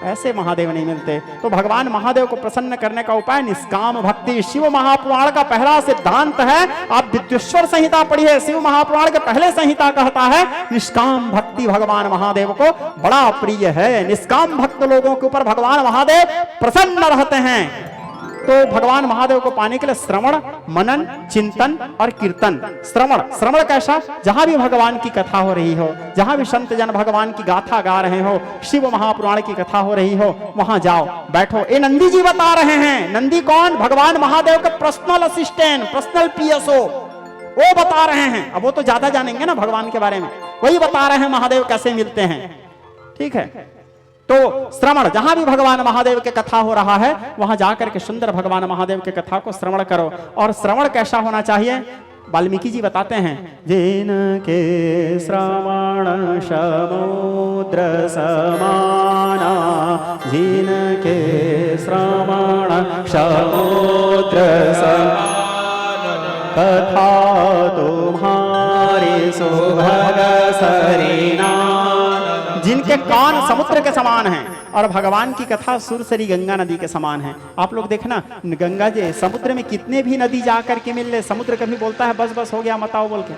ऐसे महादेव नहीं मिलते। तो भगवान महादेव को प्रसन्न करने का उपाय निष्काम भक्ति। शिव महापुराण का पहला सिद्धांत है, आप विद्युश्वर संहिता पढ़िए, शिव महापुराण के पहले संहिता कहता है निष्काम भक्ति भगवान महादेव को बड़ा प्रिय है। निष्काम भक्त लोगों के ऊपर भगवान महादेव प्रसन्न रहते हैं। तो भगवान महादेव को पाने के लिए श्रवण, मनन, चिंतन और कीर्तन। श्रवण कैसा? जहां भी भगवान की कथा हो रही हो, जहां भी संत जन भगवान की गाथा गा रहे हो, शिव महापुराण की कथा हो रही हो, वहां जाओ, बैठो। ये नंदी जी बता रहे हैं। नंदी कौन? भगवान महादेव के पर्सनल असिस्टेंट, पर्सनल पीएसओ, वो बता रहे हैं। अब वो तो ज्यादा जानेंगे ना भगवान के बारे में, वही बता रहे हैं महादेव कैसे मिलते हैं। ठीक है, तो श्रवण, जहां भी भगवान महादेव के कथा हो रहा है वहां जाकर के सुंदर भगवान महादेव के कथा को श्रवण करो। और श्रवण कैसा होना चाहिए? वाल्मीकि जी बताते हैं, जिनके श्रवण समुद्र समाना, जिनके श्रवण समुद्र समाना, कथा तुम्हारी सुभग सरीना। जिनके कान समुद्र के समान हैं और भगवान की कथा सुरसरी गंगा नदी के समान है। आप लोग देखना, गंगा जी समुद्र में कितने भी नदी जाकर के मिल ले, समुद्र कभी बोलता है बस बस हो गया मत आओ बोल के?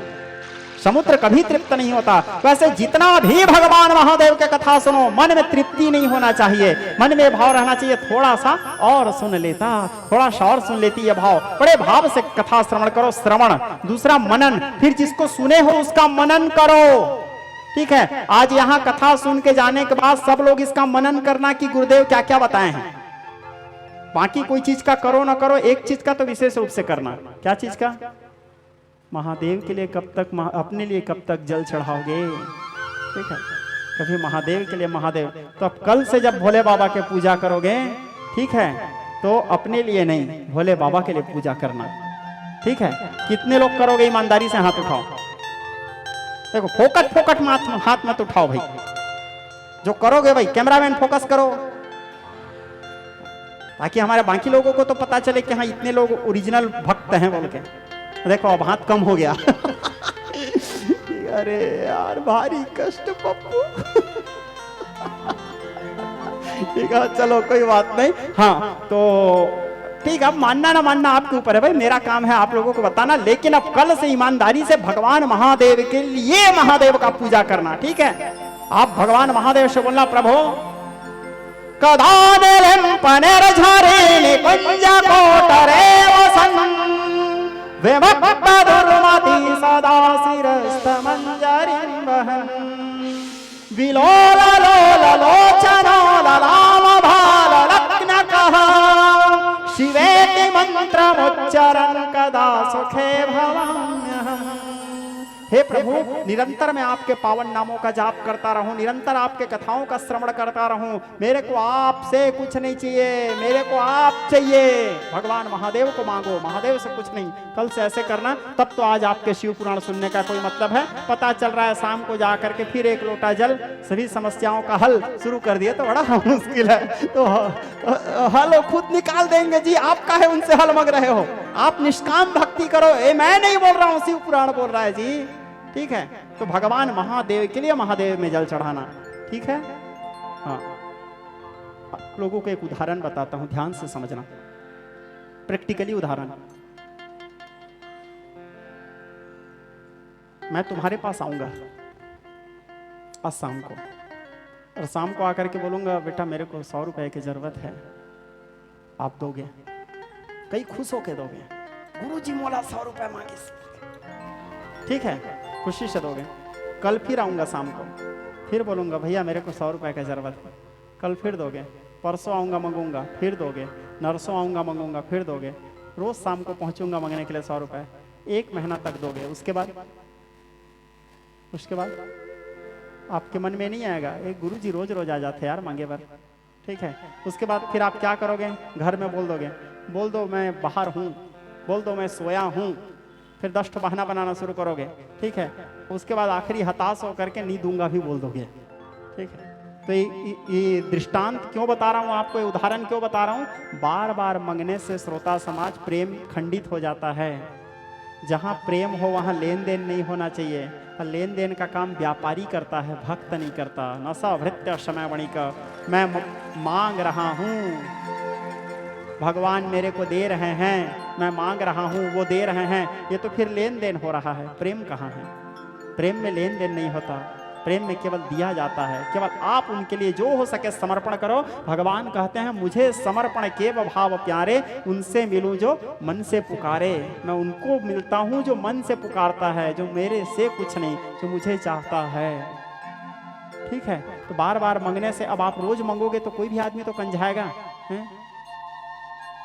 समुद्र कभी तृप्त नहीं होता। वैसे जितना भी भगवान महादेव के कथा सुनो, मन में तृप्ति नहीं होना चाहिए, मन में भाव रहना चाहिए थोड़ा सा और सुन लेता, थोड़ा सा और सुन लेती है भाव। बड़े भाव से कथा श्रवण करो, श्रवण। दूसरा मनन, फिर जिसको सुने हो उसका मनन करो। ठीक है, आज यहाँ कथा सुन के जाने के बाद सब लोग इसका मनन करना कि गुरुदेव क्या क्या बताए हैं। बाकी कोई चीज का करो ना करो, एक चीज का तो विशेष रूप से करना। क्या चीज का? महादेव के लिए कब तक, अपने लिए कब तक जल चढ़ाओगे? ठीक है, कभी महादेव के लिए महादेव। तो अब कल से जब भोले बाबा के पूजा करोगे, ठीक है, तो अपने लिए नहीं, भोले बाबा के लिए पूजा करना। ठीक है, कितने लोग करोगे? ईमानदारी से हाथ उठाओ। देखो, फोकट हाथ मत उठाओ भाई। जो करोगे भाई, कैमरामैन फोकस करो, ताकि हमारे बाकी लोगों को तो पता चले कि हाँ इतने लोग ओरिजिनल भक्त हैं बोल के। देखो अब हाथ कम हो गया। अरे यार भारी कष्ट पप्पू। ठीक है, चलो कोई बात नहीं। हाँ तो ठीक है, अब मानना ना मानना आपके ऊपर है भाई, मेरा काम है आप लोगों को बताना। लेकिन अब कल से ईमानदारी से भगवान महादेव के लिए महादेव का पूजा करना। ठीक है, आप भगवान महादेव से बोलना, प्रभु कदानेरं पनेरझारे निकुंज कोटरे वसन वेमक्तदुर्मति सदा शिरस्तमंजरिं वहन विलोल लोल लोचनो ललाम भाल लग्नकः शिवेति मंत्रमुच्चारण कदा सुखे भवाम्यहम्। हे प्रभु, निरंतर मैं आपके पावन नामों का जाप करता रहूं, निरंतर आपके कथाओं का श्रवण करता रहूं। मेरे को आपसे कुछ नहीं चाहिए, मेरे को आप चाहिए। भगवान महादेव को मांगो, महादेव से कुछ नहीं। कल से ऐसे करना, तब तो आज आपके शिव पुराण सुनने का कोई मतलब है। पता चल रहा है शाम को जा करके फिर एक लोटा जल, सभी समस्याओं का हल शुरू कर दिए तो बड़ा मुश्किल है। तो हल खुद निकाल देंगे जी, आप काहे उनसे हल मांग रहे हो? आप निष्काम भक्ति करो। मैं नहीं बोल रहा हूं, शिव पुराण बोल रहा है जी। ठीक है, तो भगवान महादेव के लिए महादेव में जल चढ़ाना। ठीक है, हाँ, लोगों को एक उदाहरण बताता हूं, ध्यान से समझना, प्रैक्टिकली उदाहरण। मैं तुम्हारे पास आऊंगा आज शाम को, और शाम को आकर के बोलूंगा बेटा मेरे को 100 रुपए की जरूरत है, आप दोगे? कई खुश होके दोगे, गुरुजी मोला 100 रुपए मांगे। ठीक है, खुशी से दोगे। कल फिर आऊंगा शाम को, फिर बोलूंगा भैया मेरे को 100 रुपए की जरूरत है, कल फिर दोगे। परसों आऊंगा मंगूंगा, फिर दोगे। नरसों आऊंगा मंगूंगा, फिर दोगे। रोज शाम को पहुंचूंगा मांगने के लिए 100 रुपए, 1 महीना तक दोगे। उसके बाद आपके मन में नहीं आएगा एक गुरुजी रोज रोज आ जाते यार मांगे बार। ठीक है, उसके बाद फिर आप क्या करोगे? घर में बोल दोगे, बोल दो मैं बाहर हूँ, बोल दो मैं सोया हूँ, फिर दस्त बहाना बनाना शुरू करोगे। ठीक है, उसके बाद आखिरी हताश होकर के नहीं दूंगा भी बोल दोगे। ठीक है, तो ये दृष्टांत क्यों बता रहा हूँ आपको, ये उदाहरण क्यों बता रहा हूँ? बार बार मांगने से श्रोता समाज प्रेम खंडित हो जाता है। जहाँ प्रेम हो वहाँ लेन देन नहीं होना चाहिए। और लेन देन का काम व्यापारी करता है, भक्त नहीं करता। नशा भृत्य समय वणिक, मैं मांग रहा हूँ, भगवान मेरे को दे रहे हैं, मैं मांग रहा हूँ, वो दे रहे हैं, ये तो फिर लेन देन हो रहा है। प्रेम कहाँ है? प्रेम में लेन देन नहीं होता, प्रेम में केवल दिया जाता है। केवल आप उनके लिए जो हो सके समर्पण करो। भगवान कहते हैं मुझे समर्पण के भाव प्यारे, उनसे मिलूं जो मन से पुकारे। मैं उनको मिलता हूं जो मन से पुकारता है, जो मेरे से कुछ नहीं, जो मुझे चाहता है। ठीक है, तो बार बार मांगने से, अब आप रोज मांगोगे तो कोई भी आदमी तो कंझाएगा है?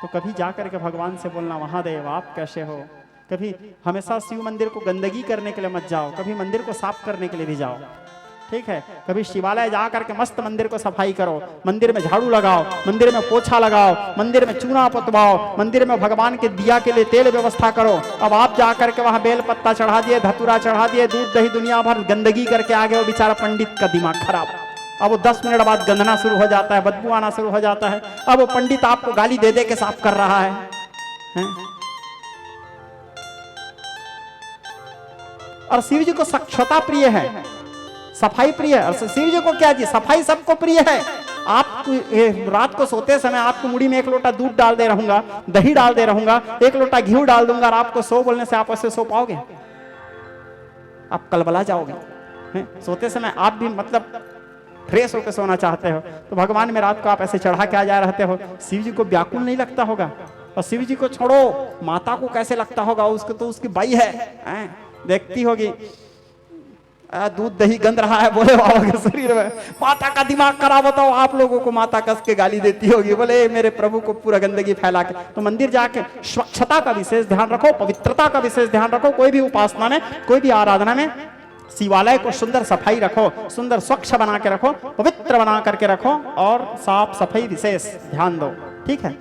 तो कभी जाकर के भगवान से बोलना, महादेव आप कैसे हो। कभी हमेशा शिव मंदिर को गंदगी करने के लिए मत जाओ, कभी मंदिर को साफ करने के लिए भी जाओ। ठीक है, कभी शिवालय जा करके मस्त मंदिर को सफाई करो, मंदिर में झाड़ू लगाओ, मंदिर में पोछा लगाओ, मंदिर में चूना पुतवाओ, मंदिर में भगवान के दिया के लिए तेल व्यवस्था करो। अब आप जा करके वहां बेल पत्ता चढ़ा दिए, धतूरा चढ़ा दिए, दूध दही दुनिया भर गंदगी करके आ गए, वो बेचारा पंडित का दिमाग खराब। अब वो 10 मिनट बाद गंदना शुरू हो जाता है, बदबू आना शुरू हो जाता है। अब वो पंडित आपको गाली दे दे के साफ कर रहा है? और शिव जी को स्वच्छता प्रिय है, सफाई प्रिय है। और शिव जी को क्या जी, सफाई सबको प्रिय है। आप रात को सोते समय आपको मुड़ी में 1 लोटा दूध डाल दे रहूंगा, दही डाल दे रहूंगा, 1 लोटा घी डाल दूंगा, और आपको सो बोलने से आप ऐसे सो पाओगे? आप कलबला जाओगे। सोते समय आप भी मतलब फ्रेश होकर सोना चाहते हो, तो भगवान में रात को आप ऐसे चढ़ा के आ जा रहते हो। शिव जी को व्याकुल नहीं लगता होगा? और शिव जी को छोड़ो, माता को कैसे लगता होगा? उसको तो उसकी बाई है, देखती होगी दूध दही गंध रहा है बोले बाबा के शरीर में, माता का दिमाग खराब होता हो। आप लोगों को माता कस के गाली देती होगी, बोले मेरे प्रभु को पूरा गंदगी फैला के। तो मंदिर जाके स्वच्छता का विशेष ध्यान रखो, पवित्रता का विशेष ध्यान रखो। कोई भी उपासना में, कोई भी आराधना में शिवालय को सुंदर सफाई रखो, सुंदर स्वच्छ बना के रखो, पवित्र बना करके रखो, और साफ सफाई विशेष ध्यान दो। ठीक है,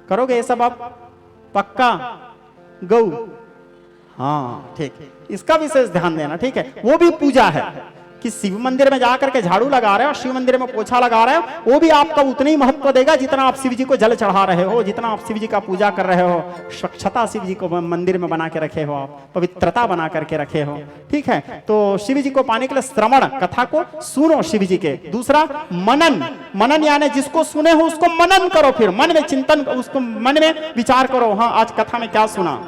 करोगे ये सब आप पक्का? गौ, हाँ ठीक, इसका विशेष ध्यान देना। ठीक है, वो भी पूजा है कि शिव मंदिर में जाकर के झाड़ू लगा रहे हो, शिव मंदिर में पोछा लगा रहे हो, वो भी आपका उतना ही महत्व देगा जितना आप शिव जी को जल चढ़ा रहे हो, जितना आप शिव जी का पूजा कर रहे हो। स्वच्छता शिव जी को मंदिर में बना के रखे हो, आप पवित्रता बना करके रखे हो। ठीक है, तो शिव जी को पाने के लिए श्रवण, कथा को सुनो शिव जी के। दूसरा मनन, मनन यानी जिसको सुने हो उसको मनन करो, फिर मन में चिंतन, उसको मन में विचार करो। हाँ, आज कथा में क्या सुना,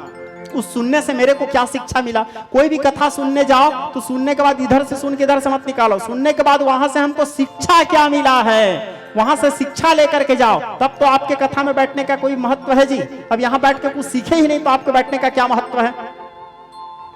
उस सुनने से मेरे को क्या शिक्षा मिला। कोई भी कथा सुनने जाओ तो सुनने के बाद इधर से सुन के इधर से मत निकालो, सुनने के बाद वहां से हमको शिक्षा क्या मिला है, वहां से शिक्षा लेकर के जाओ, तब तो आपके कथा में बैठने का कोई महत्व है जी। अब यहाँ बैठ के कुछ सीखे ही नहीं तो आपके बैठने का क्या महत्व है?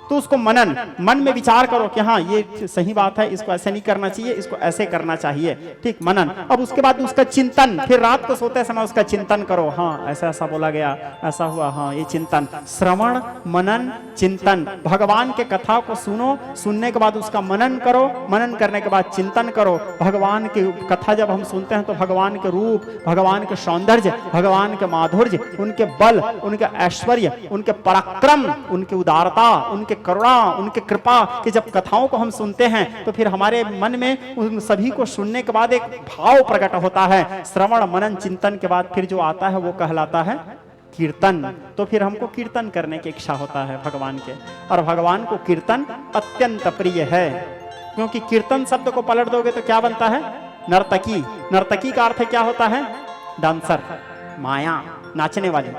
तो उसको मनन, मन में विचार करो कि हाँ ये सही बात है, इसको ऐसे नहीं करना चाहिए, इसको ऐसे करना चाहिए। ठीक, मनन। अब उसके बाद उसका चिंतन, फिर रात को सोते समय उसका चिंतन करो। हाँ ऐसा ऐसा बोला गया, ऐसा हुआ, हाँ ये चिंतन, श्रवण मनन चिंतन। भगवान के कथा को सुनो, सुनने के बाद उसका मनन करो, मनन करने के बाद चिंतन करो। भगवान की कथा जब हम सुनते हैं तो भगवान के रूप, भगवान के सौंदर्य, भगवान के माधुर्य, उनके बल, उनके ऐश्वर्य, उनके पराक्रम, उनकी उदारता, उनके करुणा, उनके कृपा की जब कथाओं को हम सुनते हैं तो फिर हमारे मन में उन सभी को सुनने के बाद एक भाव प्रकट होता है। श्रवण मनन चिंतन के बाद फिर जो आता है वो कहलाता है कीर्तन। तो फिर हमको कीर्तन करने की इच्छा होता है भगवान के, और भगवान को कीर्तन अत्यंत प्रिय है। क्योंकि कीर्तन शब्द को पलट दोगे तो क्या बनता है? नर्तकी। नर्तकी का अर्थ क्या होता है? डांसर, माया, नाचने वाली।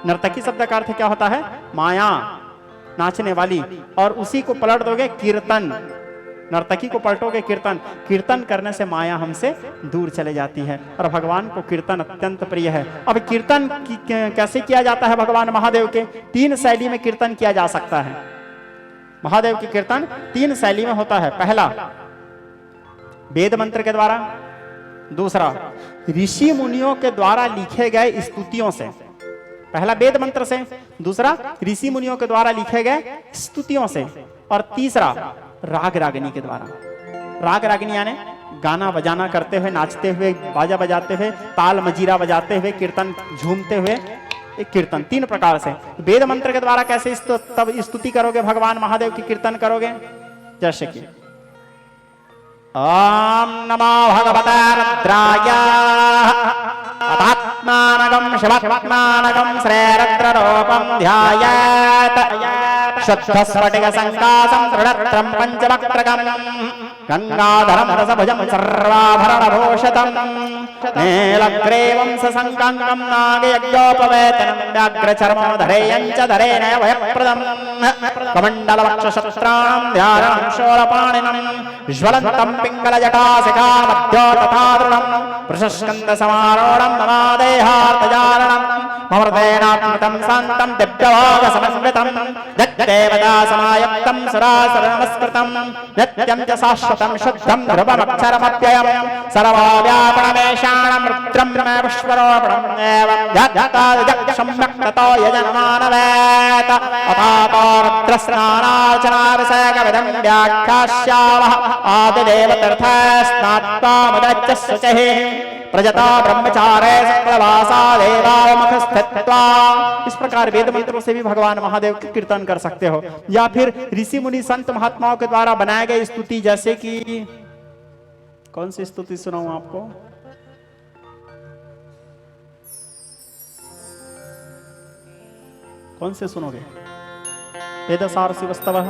नर्तकी शब्द का अर्थ क्या होता है? माया, नाचने वाली। और उसी को पलट दोगे कीर्तन, नर्तकी को पलटोगे कीर्तन। कीर्तन करने से माया हमसे दूर चले जाती है, और भगवान को कीर्तन अत्यंत प्रिय है। अब कीर्तन कैसे किया जाता है? भगवान महादेव के 3 शैली में कीर्तन किया जा सकता है। महादेव की कीर्तन 3 शैली में होता है। पहला वेद मंत्र के द्वारा, दूसरा ऋषि मुनियों के द्वारा लिखे गए स्तुतियों से। पहला वेद मंत्र से, दूसरा ऋषि मुनियों के द्वारा लिखे गए स्तुतियों से, और तीसरा राग रागिनी के द्वारा। राग रागिनी यानी गाना बजाना करते हुए, नाचते हुए, बाजा बजाते हुए, ताल मजीरा बजाते हुए, कीर्तन झूमते हुए एक कीर्तन। 3 प्रकार से। वेद मंत्र के द्वारा कैसे तब स्तुति करोगे, भगवान महादेव की कीर्तन करोगे? जैसे कि ओम नमो भगवते रुद्राय आत्मानगम शिवात्मानकं श्रेरद्ररूपं ध्यायेत् शुद्धस्फटिकसङ्कासं दृढत्रं पञ्चवक्त्रकं गङ्गाधरं रसभुजं सर्वाभरणभूषितं नीलग्रीवं सशङ्काङ्कं नागयज्ञोपवेतनं व्याघ्रचर्मोधरेयं च धरेण भयप्रदं कमण्डलवक्षशस्त्रां ध्यानं शूलपाणिनं ज्वलन्तं पिङ्गलजटाशिखामध्यो तथा दृढं वृषस्कन्धसमारूढं ममादेहार्तजारणं ममृतेनात्मतं शान्तं दिव्यभागसमन्वितं देवतासमायुक्तं सुरासुरनमस्कृतं नित्यं च शाश्वतं शुद्धं ध्रुवमक्षरमव्ययं सर्वव्यापणमेषाणं रुद्रं मे विश्वरूपणम् एवं सम्यक्ततो यजनमानवेत अथातो रुद्रस्नानार्चनाभिषेकविधं व्याख्यास्यावः आदिदेवतीर्थस्नात्वा मुदच्च शुचिः प्रजता ब्रह्मचारे शुक्लवासा देवामुख स्थित्वा। इस प्रकार वेद मंत्रों से भी भगवान महादेव की कीर्तन कर सकते हो, या फिर ऋषि मुनि संत महात्माओं के द्वारा बनाए गए स्तुति, जैसे कि कौन सी स्तुति सुनाऊं आपको? कौन से सुनोगे? वेदसार शिवस्तवः,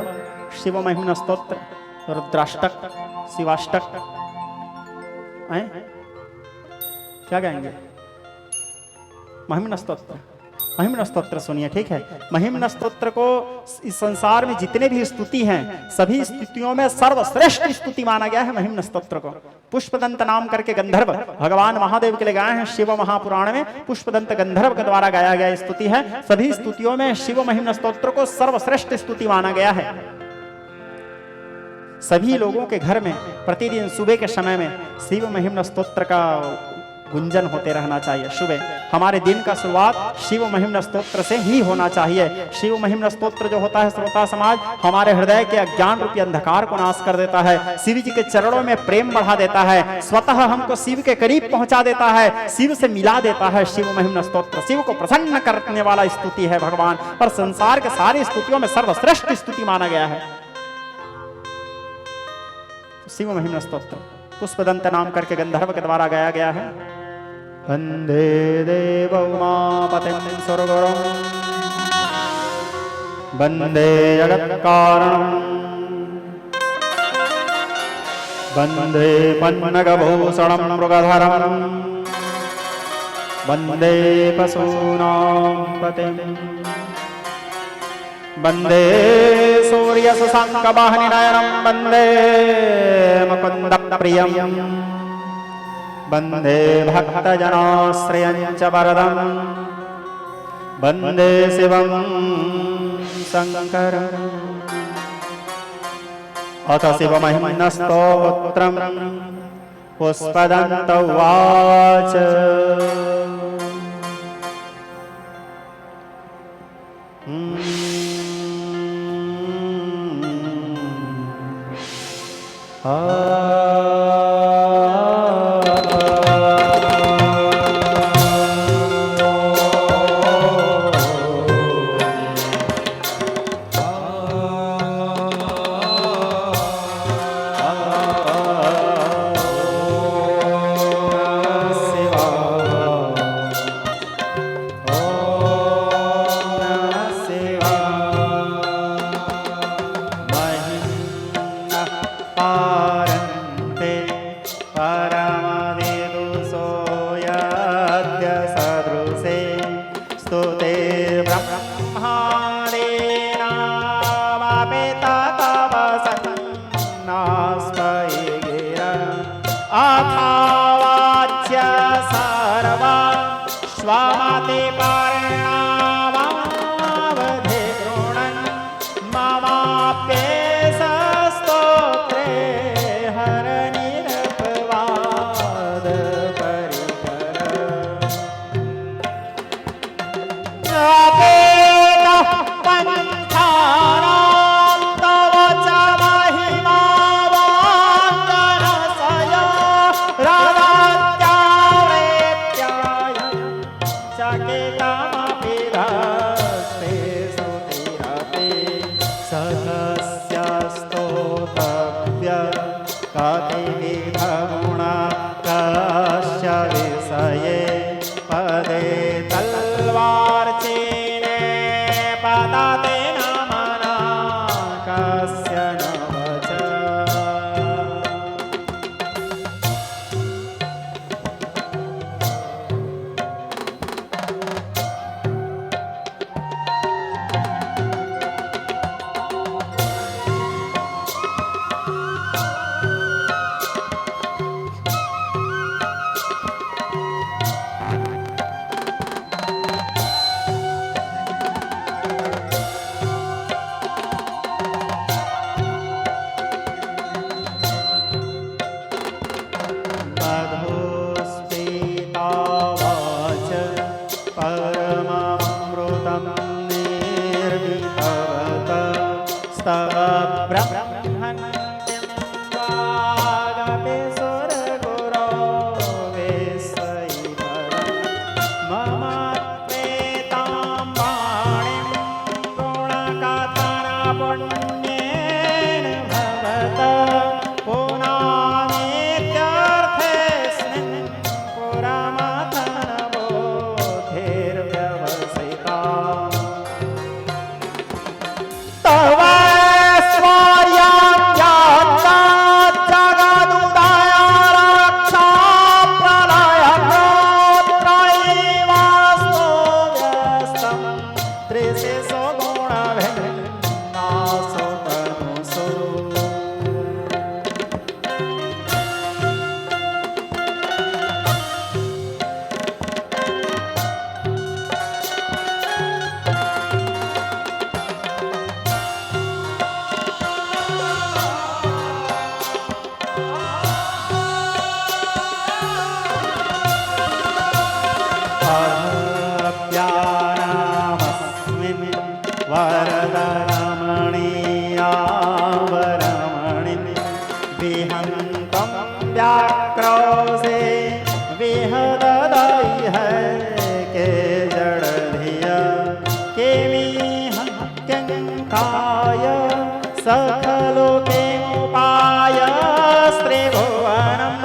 शिव महिम्न स्तोत्र, रुद्राष्टक, शिवाष्टक, क्या गाएंगे? महिम्न स्तोत्र। महिम्न स्तोत्र सुनिए, ठीक है? महिम्न स्तोत्र को इस संसार में जितने भी स्तुति हैं, सभी स्तुतियों में सर्वश्रेष्ठ स्तुति माना गया है महिम्न स्तोत्र को। पुष्पदंत नाम करके गंधर्व भगवान महादेव के लिए गाए हैं। शिव महापुराण में पुष्पदंत गंधर्व के द्वारा गाया गया स्तुति है। सभी स्तुतियों में शिव महिम्न स्तोत्र को सर्वश्रेष्ठ स्तुति माना गया है। सभी लोगों के घर में प्रतिदिन सुबह के समय में शिव महिम्न स्तोत्र का गुंजन होते रहना चाहिए। सुबह हमारे दिन का शुरुआत शिव महिम्न स्तोत्र से ही होना चाहिए। शिव महिम्न स्तोत्र जो होता है श्रोता समाज, हमारे हृदय के अज्ञान रूपी अंधकार को नाश कर देता है, शिव जी के चरणों में प्रेम बढ़ा देता है, स्वतः हमको शिव के करीब पहुंचा देता है, शिव से मिला देता है। शिव महिम्न स्तोत्र शिव को प्रसन्न करने वाला स्तुति है भगवान, और संसार के सारी स्तुतियों में सर्वश्रेष्ठ स्तुति माना गया है शिव महिम्न स्तोत्र। पुष्पदंत नाम करके गंधर्व के द्वारा गाया गया है। वंदे देव उमापतिं सुरगुरुं वंदे जगत्कारणं वंदे पन्नगभूषणं मृगधरं वंदे पशूनां पतिं वंदे सूर्यशशाङ्कवाहिनीनयनं वंदे मुकुन्दप्रियं वंदे भक्तजनाश्रयं च वरदं वंदे शिवं शङ्करम्। अथ शिवमहिम्न स्तोत्रं पुष्पदन्त उवाच। Sakita वरदरमणीयावरमणिं विहन्तं व्याक्रोशे विहददई है के जड़धिया के विहत्यंकाय सकलो के उपाय स्त्रिभुवनं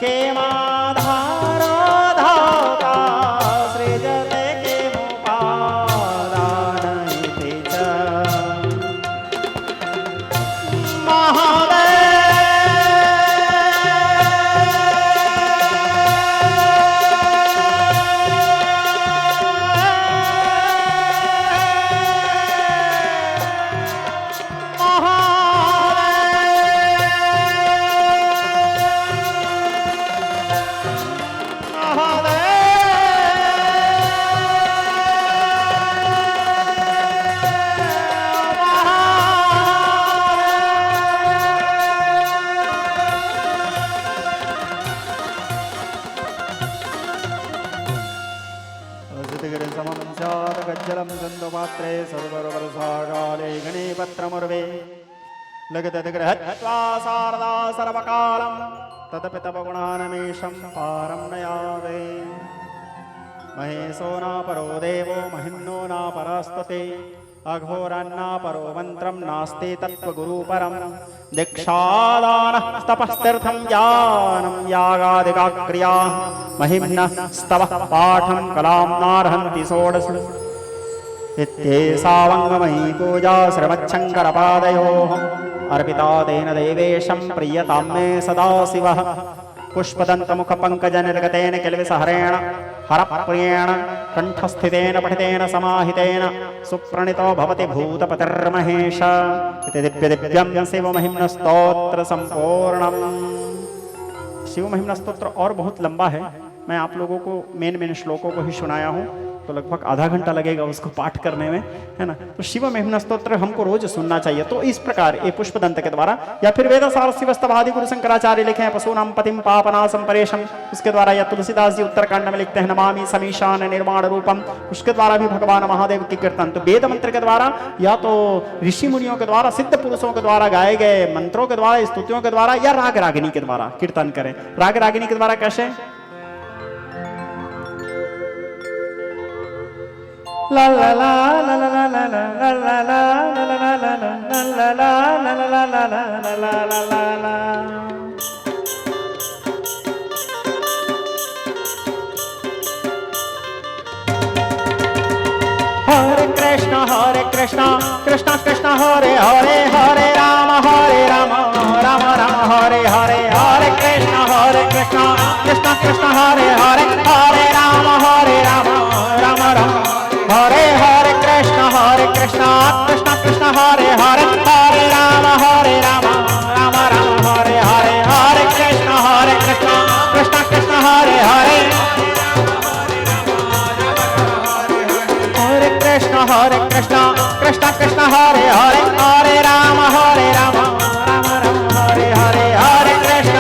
के माधारा धाता सृजते के मुपादानैति च गज्जलं गन्धमात्रे सर्वरवरसागाले गणेपत्रमुर्वे लगतद्गृहत्वा शारदा सर्वकालं तदपि तव गुणानमेषं पारं न यावे महेशो न परो देवो महिम्नो न परस्तुते अघोरान्ना परो मन्त्रं नास्ति तत्त्वगुरुपरं दीक्षादानः तपस्तीर्थं ज्ञानं यागादिका क्रिया महिम्नः स्तवः पाठं कलां नार्हन्ति षोडश इत्येषावङ्गमयी पूजा श्रीमच्छङ्करपादयोः अर्पिता तेन देवेशं प्रीयतां मे सदा शिवः पुष्पदन्तमुखपङ्कजनिर्गतेन किल्बिषहरेण हरप्रियेण कण्ठस्थितेन पठितेन समाहितेन सुप्रणीतो भवति भूतपतिर्महेश इति दिव्यदिव्यं शिवमहिम्नस्तोत्र सम्पूर्णम्। शिवमहिम्नस्तोत्र और बहुत लंबा है, मैं आप लोगों को मेन श्लोकों को ही सुनाया हूँ, तो लगभग आधा घंटा लगेगा उसको पाठ करने में, है ना। तो शिव महिम्न स्तोत्र हमको रोज सुनना चाहिए। तो इस प्रकार ये पुष्पदंत के द्वारा या फिर वेदसार शिवस्तवादि गुरु शंकराचार्य लिखे हैं पशूनाम पतिम पापनाशम परेशम, उसके द्वारा या तुलसीदास जी उत्तरकांड में लिखते हैं नमामि समीशान निर्माण रूपम, उसके द्वारा भी भगवान महादेव की कीर्तन। तो वेद मंत्र के द्वारा या तो ऋषि मुनियों के द्वारा सिद्ध पुरुषों के द्वारा गाए गए मंत्रों के द्वारा स्तुतियों के द्वारा या राग रागिनी के द्वारा कीर्तन करें। राग रागिनी के द्वारा कैसे? ला ला ला ला ला ला ला ला ला ला ला ला ला ला ला ला। हरे कृष्ण कृष्ण कृष्ण हरे हरे हरे राम राम राम हरे हरे हरे कृष्ण कृष्ण कृष्ण हरे हरे हरे राम राम राम हरे हरे कृष्ण कृष्ण कृष्ण हरे हरे हरे राम राम राम हरे हरे हरे कृष्ण कृष्ण कृष्ण हरे हरे हरे कृष्ण कृष्ण कृष्ण हरे हरे हरे राम राम राम हरे हरे हरे कृष्ण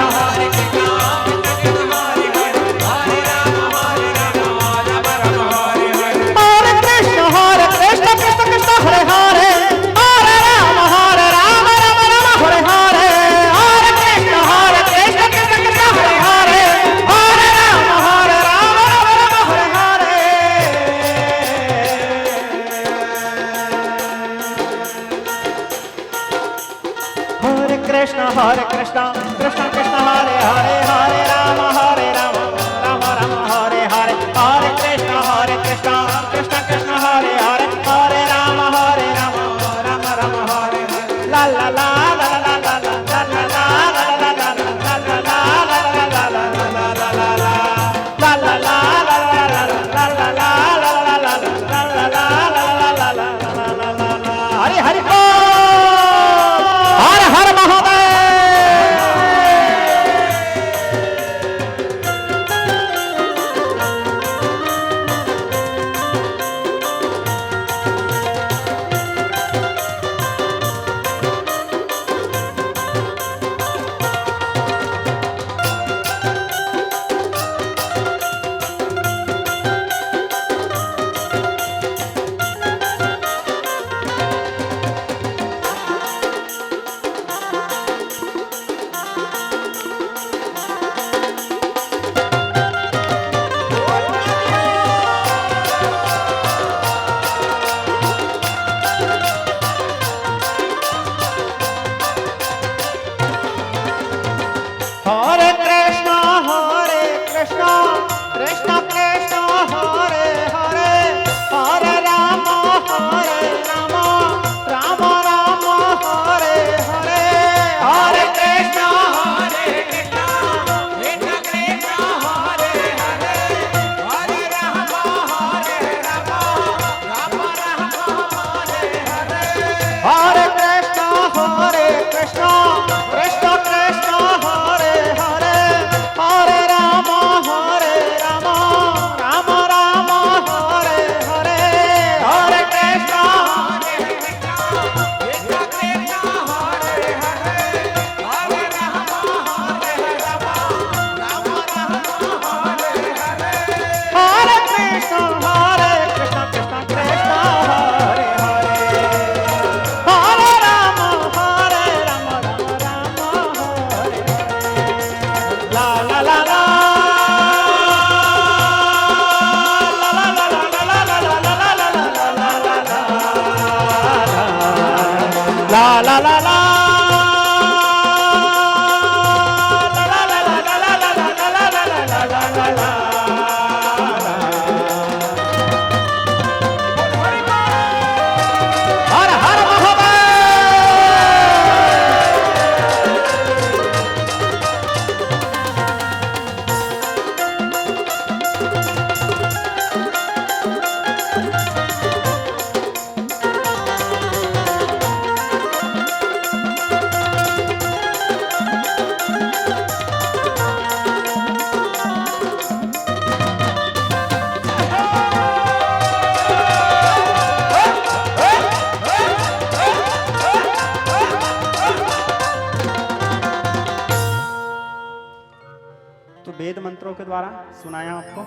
वेद मंत्रों के द्वारा सुनाया आपको,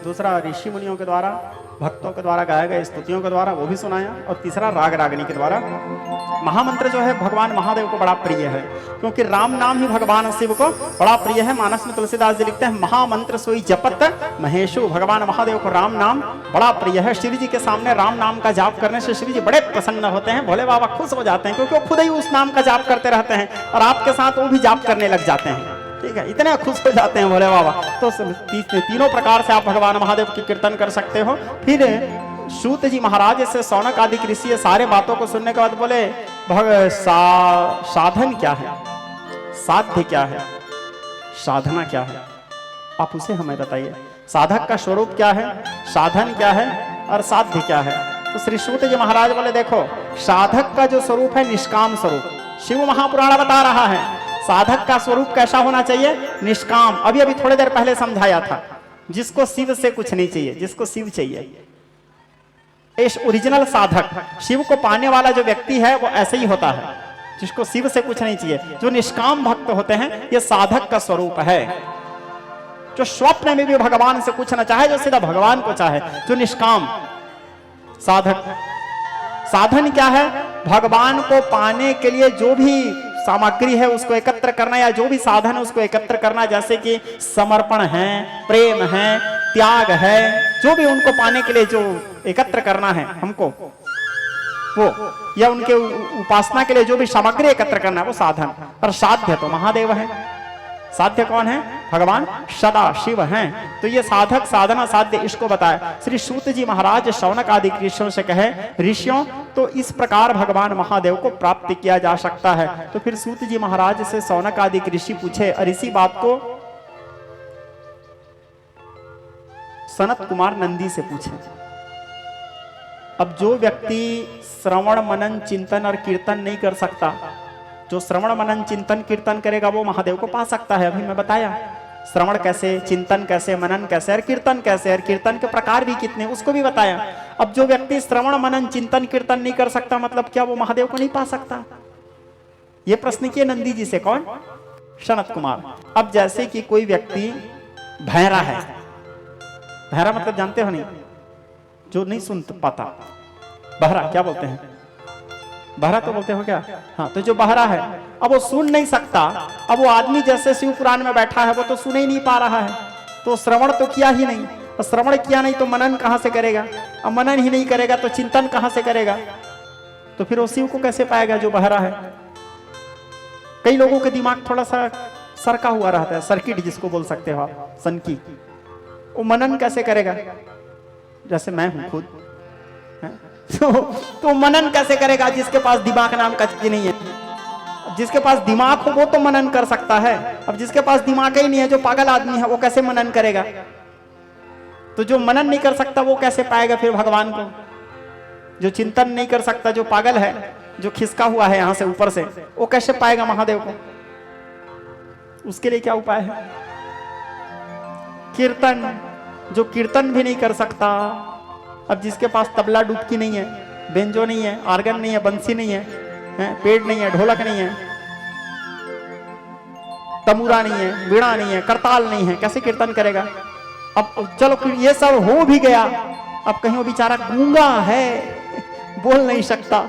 दूसरा ऋषि मुनियों के द्वारा, भक्तों के द्वारा गाए गए स्तुतियों के द्वारा वो भी सुनाया, और तीसरा राग रागनी के द्वारा। महामंत्र जो है भगवान महादेव को बड़ा प्रिय है, क्योंकि राम नाम ही भगवान शिव को बड़ा प्रिय है। मानस में तुलसीदास जी लिखते हैं, महामंत्र सोई जपत महेशु। भगवान महादेव को राम नाम बड़ा प्रिय है। शिव जी के सामने राम नाम का जाप करने से शिव जी बड़े प्रसन्न होते हैं, भोले बाबा खुश हो जाते हैं, क्योंकि वो खुद ही उस नाम का जाप करते रहते हैं और आपके साथ वो भी जाप करने लग जाते हैं। ठीक है, इतने खुश हो जाते हैं भोले बाबा। तो तीनों प्रकार से आप भगवान महादेव की कीर्तन कर सकते हो। फिर सूत जी महाराज से शौनक आदि ऋषि सारे बातों को सुनने के बाद बोले, साधन क्या है, साध्य क्या है, साधना क्या है, आप उसे हमें बताइए। साधक का स्वरूप क्या है, साधन क्या है और साध्य क्या है। तो श्री सूत जी महाराज बोले, देखो साधक का जो स्वरूप है निष्काम स्वरूप, शिव महापुराण बता रहा है साधक का स्वरूप कैसा होना चाहिए, निष्काम। अभी अभी थोड़ी देर पहले समझाया था, जिसको शिव से कुछ नहीं चाहिए, जिसको शिव चाहिए। इस ओरिजिनल साधक, शिव को पाने वाला जो व्यक्ति है वो ऐसे ही होता है, जिसको शिव से कुछ नहीं चाहिए। जो निष्काम भक्त होते हैं ये साधक का स्वरूप है, जो स्वप्न में भी भगवान से कुछ न चाहे, जो सीधा भगवान को चाहे, जो निष्काम साधक। साधन क्या है, भगवान को पाने के लिए जो भी सामग्री है उसको एकत्र करना, या जो भी साधन है उसको एकत्र करना, जैसे कि समर्पण है, प्रेम है, त्याग है, जो भी उनको पाने के लिए जो एकत्र करना है हमको वो, या उनके उपासना के लिए जो भी सामग्री एकत्र करना है वो साधन। और साध्य तो महादेव है। साध्य कौन है, भगवान सदा शिव हैं। तो ये साधक साधना साध्य इसको बताया। श्री सूत जी महाराज शौनक आदि ऋषियों से कहे, ऋषियों तो इस प्रकार भगवान महादेव को प्राप्त किया जा सकता है। तो फिर सूत जी महाराज से शौनक आदि ऋषि पूछे, और इसी बात को सनत कुमार नंदी से पूछे। अब जो व्यक्ति श्रवण मनन चिंतन और कीर्तन नहीं कर सकता, जो श्रवण मनन चिंतन कीर्तन करेगा वो महादेव को पा सकता है। अभी मैं बताया श्रवण कैसे, चिंतन कैसे, मनन कैसे और कीर्तन कैसे, और कीर्तन के प्रकार भी कितने उसको भी बताया। अब जो व्यक्ति श्रवण मनन चिंतन कीर्तन नहीं कर सकता, मतलब क्या वो महादेव को नहीं पा सकता? ये प्रश्न किए नंदी जी से। कौन? सनत कुमार। अब जैसे कि कोई व्यक्ति बहरा है, बहरा मतलब जानते हो नहीं, जो नहीं सुन पाता, बहरा क्या बोलते हैं, बहरा तो बोलते हो क्या? हाँ, तो जो बहरा है अब वो सुन नहीं सकता। अब वो आदमी जैसे शिव पुराण में बैठा है वो तो सुन ही नहीं पा रहा है, तो श्रवण तो किया ही नहीं, और श्रवण किया नहीं तो मनन कहां से करेगा? अब मनन ही नहीं करेगा तो चिंतन कहां से करेगा? तो फिर वो शिव को कैसे पाएगा जो बहरा है? कई लोगों के दिमाग थोड़ा सा सरका हुआ रहता है, सर्किट जिसको बोल सकते हो आप, सनकी। वो मनन कैसे करेगा? जैसे मैं हूं खुद तो मनन कैसे करेगा जिसके पास दिमाग नाम का चीज नहीं है? जिसके पास दिमाग हो वो तो मनन कर सकता है। अब जिसके पास दिमाग ही नहीं है, जो पागल आदमी है, वो कैसे मनन करेगा? तो जो मनन नहीं कर सकता वो कैसे पाएगा फिर भगवान को? जो चिंतन नहीं कर सकता, जो पागल है, जो खिसका हुआ है यहां से ऊपर से, वो कैसे पाएगा महादेव को? उसके लिए क्या उपाय है? कीर्तन। जो कीर्तन भी नहीं कर सकता, अब जिसके पास तबला डुबकी नहीं है, बेंजो नहीं है, आर्गन नहीं है, बंसी नहीं है, पेड़ नहीं है, ढोलक नहीं है, तमूरा नहीं है, वीणा नहीं है, करताल नहीं है, कैसे कीर्तन करेगा? अब चलो ये सब हो भी गया, अब कहीं वो बेचारा गूंगा है, बोल नहीं सकता,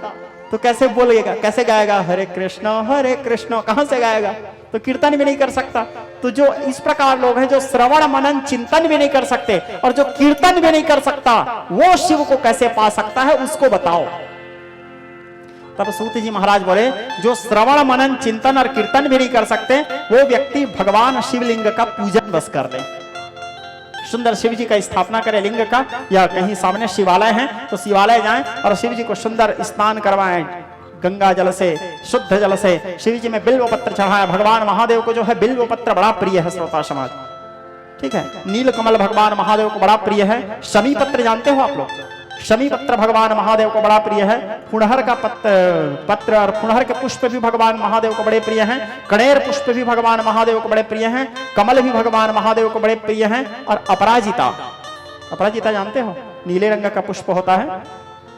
तो कैसे बोलेगा, कैसे गाएगा? हरे कृष्ण कहां से गाएगा? तो कीर्तन भी नहीं कर सकता। तो जो इस प्रकार लोग हैं जो श्रवण मनन चिंतन भी नहीं कर सकते और जो कीर्तन भी नहीं कर सकता, वो शिव को कैसे पा सकता है, उसको बताओ। तब सूत जी महाराज बोले, जो श्रवण मनन चिंतन और कीर्तन भी नहीं कर सकते, वो व्यक्ति भगवान शिवलिंग का पूजन बस कर दे। सुंदर शिव जी का स्थापना करे लिंग का, या कहीं सामने शिवालय है तो शिवालय जाएं और शिव जी को सुंदर स्नान करवाएं गंगा जल से, शुद्ध जल से। शिव जी में बिल्व पत्र चढ़ाया। भगवान महादेव को जो है बिल्व पत्र बड़ा प्रिय है श्रोता समाज, ठीक है। नील कमल भगवान महादेव को बड़ा प्रिय है। शमी पत्र जानते हो आप लोग? शमी पत्र भगवान महादेव को बड़ा प्रिय है। फुणहर का पत्र और फुणहर के पुष्प भी भगवान महादेव को बड़े प्रिय हैं। कणेर पुष्प भी भगवान महादेव को बड़े प्रिय हैं। कमल भी भगवान महादेव को बड़े प्रिय हैं। और अपराजिता, अपराजिता जानते हो? नीले रंग का पुष्प होता है,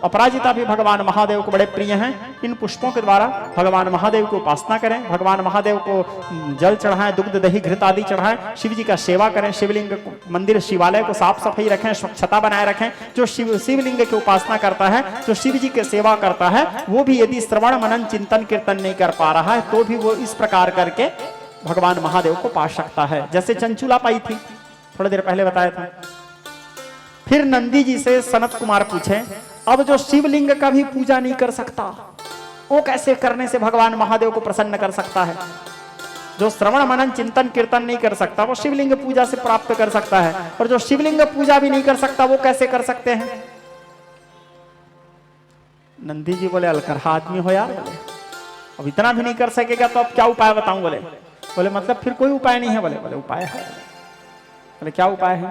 अपराजिता भी भगवान महादेव को बड़े प्रिय हैं। इन पुष्पों के द्वारा भगवान महादेव की उपासना करें, भगवान महादेव को जल चढ़ाएं, दुग्ध दही घृत आदि चढ़ाएं, शिव जी का सेवा करें, शिवलिंग मंदिर शिवालय को साफ सफाई रखें, स्वच्छता बनाए रखें। जो शिवलिंग की उपासना करता है, जो शिव जी की सेवा करता है, वो भी यदि श्रवण मनन चिंतन कीर्तन नहीं कर पा रहा है तो भी वो इस प्रकार करके भगवान महादेव को पा सकता है, जैसे चंचुला पाई थी, थोड़ी देर पहले बताया था। फिर नंदी जी से सनत कुमार पूछे, अब जो शिवलिंग का भी पूजा नहीं कर सकता, वो कैसे करने से भगवान महादेव को प्रसन्न कर सकता है? जो श्रवण मनन चिंतन कीर्तन नहीं कर सकता वो शिवलिंग पूजा से प्राप्त कर सकता है, और जो शिवलिंग पूजा भी नहीं कर सकता वो कैसे कर सकते हैं? नंदी जी बोले, अलकरहा आदमी हो यार, बोले अब इतना भी नहीं कर सकेगा तो अब क्या उपाय बताऊं? बोले मतलब फिर कोई उपाय नहीं है? बोले उपाय है। बोले क्या उपाय है?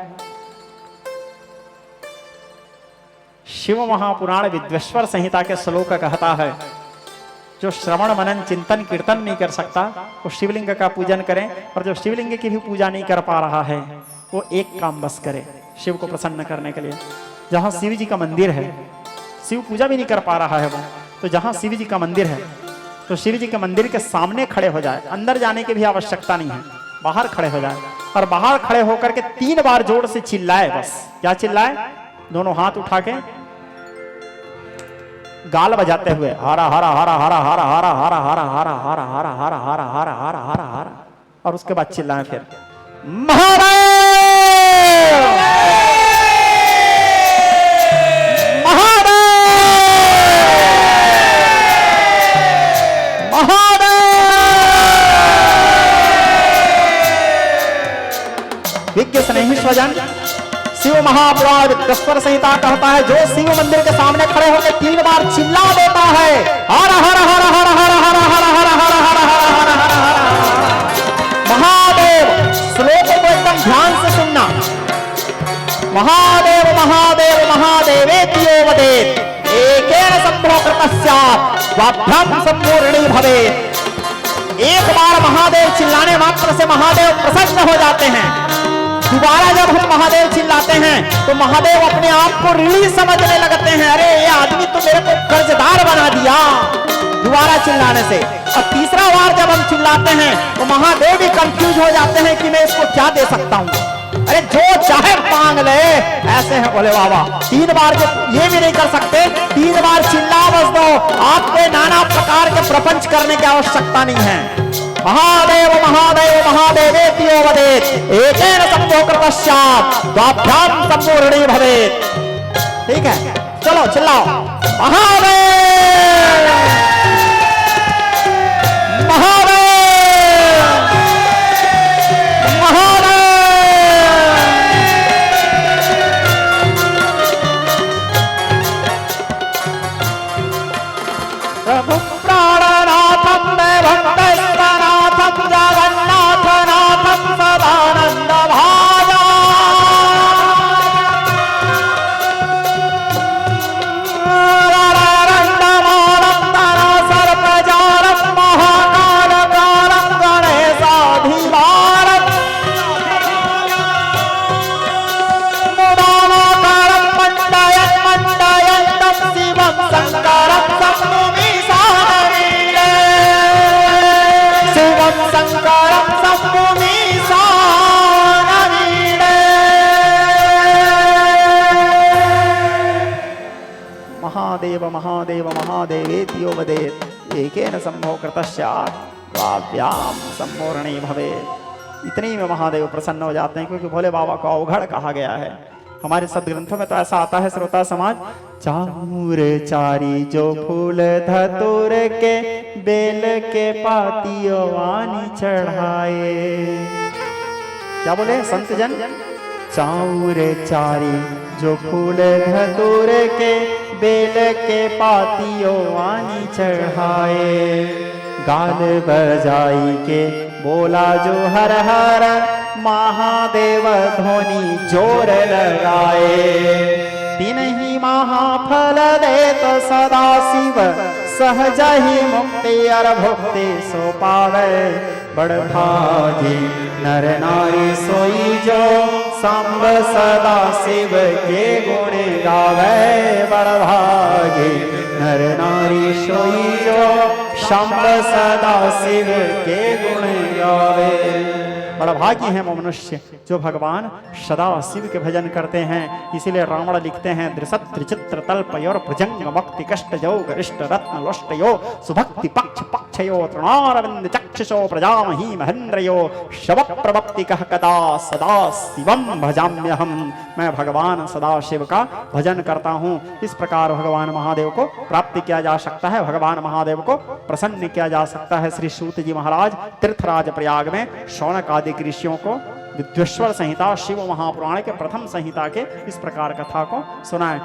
शिव महापुराण विद्वेश्वर संहिता के श्लोक कहता है, जो श्रवण मनन चिंतन कीर्तन नहीं कर सकता वो शिवलिंग का पूजन करें, और जो शिवलिंग की भी पूजा नहीं कर पा रहा है वो एक काम बस करे शिव को प्रसन्न करने के लिए। जहां शिव जी का मंदिर है, शिव पूजा भी नहीं कर पा रहा है वो, तो जहां शिव जी का मंदिर है तो शिव जी के मंदिर के सामने खड़े हो जाए, अंदर जाने की भी आवश्यकता नहीं है, बाहर खड़े हो जाए, और बाहर खड़े होकर के 3 बार जोर से चिल्लाए। बस क्या चिल्लाए? दोनों हाथ उठा के गाल बजाते हुए हरा हरा हरा हरा हरा हरा हरा हरा हरा हरा हरा हरा हरा हरा हरा हरा हरा, और उसके बाद चिल्लाएं फिर महादेव महादेव महादेव। विज्ञ स्नेही स्वजन, शिव महापुराण विद्वेश्वर संहिता कहता है, जो शिव मंदिर के सामने खड़े होकर 3 बार चिल्ला देता है हर हर हर हर हर हर हर हर हर हर हर महादेव, श्लोक को एकदम ध्यान से सुनना, महादेव महादेव महादेवेत्यो वदेत्, एकेन शंभो कृतस्यात् द्वाभ्यां सम्पूर्णी भवेत्। एक बार महादेव चिल्लाने मात्र से महादेव प्रसन्न हो जाते हैं। दोबारा जब हम महादेव चिल्लाते हैं तो महादेव अपने आप को ऋणी समझने लगते हैं, अरे ये आदमी तो मेरे को कर्जदार बना दिया दोबारा चिल्लाने से। और तीसरा बार जब हम चिल्लाते हैं तो महादेव भी कंफ्यूज हो जाते हैं कि मैं इसको क्या दे सकता हूँ, अरे जो चाहे मांग ले, ऐसे हैं बोले बाबा। 3 बार ये भी नहीं कर सकते, 3 बार चिल्ला बस दो, आपको नाना प्रकार के प्रपंच करने की आवश्यकता नहीं है। महादेव महादेव महादेवेत्यो वदेत्, एकेन शंभो कृतस्यात् द्वाभ्यां सम्पूर्णी भवेत्। ठीक है, चलो चिल्लाओ महादेव महादेव महादेव। प्रभु प्राणनाथं मे भक्तस्तनाथं जगन्नाथनाथं सदानंद भाजा, सर्पजालं महाकालकालं गणेशाधिवारं मुदानाकारं मण्डयन् मण्डयन्तं शिवं शङ्करं शम्भुमीशानवीरे, शिवं शङ्करं शम्भुमीशानवीरे। महादेव महादेव महादेवेत्यो वदेत्, एकेन शंभो कृतस्यात् द्वाभ्यां सम्पूर्णी भवेत्। इतने में महादेव प्रसन्न हो जाते हैं, क्योंकि भोले बाबा को अवघड़ कहा गया है। हमारे सदग्रंथों में तो ऐसा आता है, श्रोता समाज, चाऊर चारी जो फूल धतूर के बेल के पातियों वानी चढ़ाए। क्या बोले संत जन? चाऊर चारी जो फूल धतूर के बेल के पातियों वानी चढ़ाए, गाल बजाई के बोला जो हर हर महादेव ध्वनि जोर लगाए। 3 ही महाफल देत सदा शिव, सहज ही मुक्ति और भुक्ति सो पावे। बड़ भागी नर नारी सोई जो सांब सदा शिव के गुण गावे बड़ भागी नर नारी सोई जो सांब सदा शिव के गुण गावे। बड़ा भागी है वो मनुष्य जो भगवान सदा शिव के भजन करते हैं। इसीलिए रावण लिखते हैं दृशत त्रिचित्र तल्पयोर भुजंग भक्ति कष्ट जो गरिष्ठ रत्न लोष्टयो सुभक्ति पक्ष पक्षयो तृणारविंद चक्षुषो प्रजामही महेंद्रयो शव प्रवक्ति कह कदा सदा शिवम भजाम्यहम। मैं भगवान सदा शिव का भजन करता हूँ। इस प्रकार भगवान महादेव को प्राप्त किया जा सकता है, भगवान महादेव को प्रसन्न किया जा सकता है। श्री सूत जी महाराज तीर्थराज प्रयाग में शौनक आदि ऋषियों को विद्वेश्वर संहिता शिव महापुराण के प्रथम संहिता के इस प्रकार कथा को सुनाए।